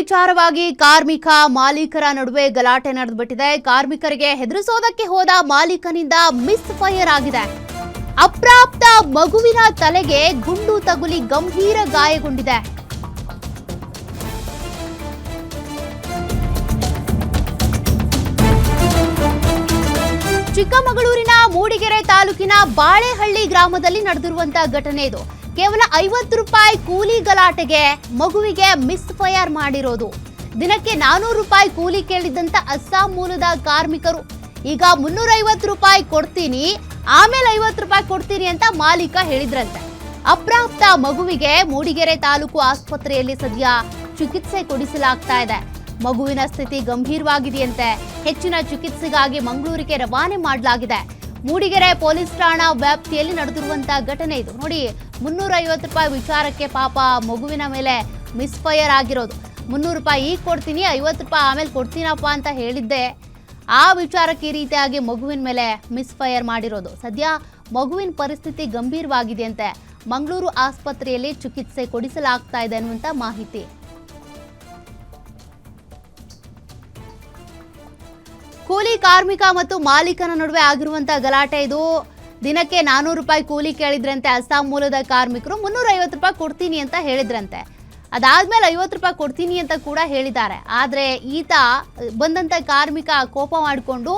ವಿಚಾರವಾಗಿ ಕಾರ್ಮಿಕ ಮಾಲೀಕರ ನಡುವೆ ಗಲಾಟೆ ನಡೆದುಬಿಟ್ಟಿದೆ. ಕಾರ್ಮಿಕರಿಗೆ ಹೆದರಿಸೋದಕ್ಕೆ ಹೋದ ಮಾಲೀಕನಿಂದ ಮಿಸ್ ಫೈರ್ ಆಗಿದೆ. ಅಪ್ರಾಪ್ತ ಮಗುವಿನ ತಲೆಗೆ ಗುಂಡು ತಗುಲಿ ಗಂಭೀರ ಗಾಯಗೊಂಡಿದೆ. ಚಿಕ್ಕಮಗಳೂರಿನ ಮೂಡಿಗೆರೆ ತಾಲೂಕಿನ ಬಾಳೆಹಳ್ಳಿ ಗ್ರಾಮದಲ್ಲಿ ನಡೆದಿರುವಂತಹ ಘಟನೆ ಇದು. ಕೇವಲ 50 ರೂಪಾಯಿ ಕೂಲಿ ಗಲಾಟೆಗೆ ಮಗುವಿಗೆ ಮಿಸ್ ಫೈರ್ ಮಾಡಿರೋದು. ದಿನಕ್ಕೆ 400 ರೂಪಾಯಿ ಕೂಲಿ ಕೇಳಿದಂತ ಅಸ್ಸಾಂ ಮೂಲದ ಕಾರ್ಮಿಕರು ಈಗ 350 ರೂಪಾಯಿ ಕೊಡ್ತೀನಿ, ಆಮೇಲೆ 50 ರೂಪಾಯಿ ಕೊಡ್ತೀನಿ ಅಂತ ಮಾಲೀಕ ಹೇಳಿದ್ರಂತೆ. ಅಪ್ರಾಪ್ತ ಮಗುವಿಗೆ ಮೂಡಿಗೆರೆ ತಾಲೂಕು ಆಸ್ಪತ್ರೆಯಲ್ಲಿ ಸದ್ಯ ಚಿಕಿತ್ಸೆ ಕೊಡಿಸಲಾಗ್ತಾ ಇದೆ. ಮಗುವಿನ ಸ್ಥಿತಿ ಗಂಭೀರವಾಗಿದೆಯಂತೆ. ಹೆಚ್ಚಿನ ಚಿಕಿತ್ಸೆಗಾಗಿ ಮಂಗಳೂರಿಗೆ ರವಾನೆ ಮಾಡಲಾಗಿದೆ. ಮೂಡಿಗೆರೆ ಪೊಲೀಸ್ ಠಾಣಾ ವ್ಯಾಪ್ತಿಯಲ್ಲಿ ನಡೆದಿರುವಂತಹ ಘಟನೆ ಇದು. ನೋಡಿ, 350 ರೂಪಾಯಿ ವಿಚಾರಕ್ಕೆ ಪಾಪ ಮಗುವಿನ ಮೇಲೆ ಮಿಸ್ ಫೈರ್ ಆಗಿರೋದು. 300 ರೂಪಾಯಿ ಈಗ ಕೊಡ್ತೀನಿ, 50 ರೂಪಾಯಿ ಆಮೇಲೆ ಕೊಡ್ತೀನಪ್ಪ ಅಂತ ಹೇಳಿದ್ದೆ. ಆ ವಿಚಾರಕ್ಕೆ ಈ ರೀತಿಯಾಗಿ ಮಗುವಿನ ಮೇಲೆ ಮಿಸ್ ಫೈರ್ ಮಾಡಿರೋದು. ಸದ್ಯ ಮಗುವಿನ ಪರಿಸ್ಥಿತಿ ಗಂಭೀರವಾಗಿದೆಯಂತೆ. ಮಂಗಳೂರು ಆಸ್ಪತ್ರೆಯಲ್ಲಿ ಚಿಕಿತ್ಸೆ ಕೊಡಿಸಲಾಗ್ತಾ ಇದೆ ಅನ್ನುವಂಥ ಮಾಹಿತಿ. ಕೂಲಿ ಕಾರ್ಮಿಕ ಮತ್ತು ಮಾಲೀಕನ ನಡುವೆ ಆಗಿರುವಂತಹ ಗಲಾಟೆ ಇದು. ದಿನಕ್ಕೆ 400 ರೂಪಾಯಿ ಕೂಲಿ ಕೇಳಿದ್ರಂತೆ ಅಸ್ಸಾಂ ಮೂಲದ ಕಾರ್ಮಿಕರು. 350 ರೂಪಾಯಿ ಕೊಡ್ತೀನಿ ಅಂತ ಹೇಳಿದ್ರಂತೆ. ಅದಾದ್ಮೇಲೆ 50 ರೂಪಾಯಿ ಕೊಡ್ತೀನಿ ಅಂತ ಕೂಡ ಹೇಳಿದ್ದಾರೆ. ಆದರೆ ಈತ ಬಂದಂತ ಕಾರ್ಮಿಕ ಕೋಪ ಮಾಡಿಕೊಂಡು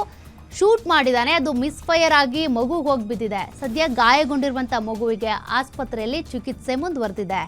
ಶೂಟ್ ಮಾಡಿದ್ದಾನೆ. ಅದು ಮಿಸ್ ಫೈರ್ ಆಗಿ ಮಗುಗೆ ಹೋಗಿ ಬಿದ್ದಿದೆ. ಸದ್ಯ ಗಾಯಗೊಂಡಿರುವಂತಹ ಮಗುವಿಗೆ ಆಸ್ಪತ್ರೆಯಲ್ಲಿ ಚಿಕಿತ್ಸೆ ಮುಂದುವರೆದಿದೆ.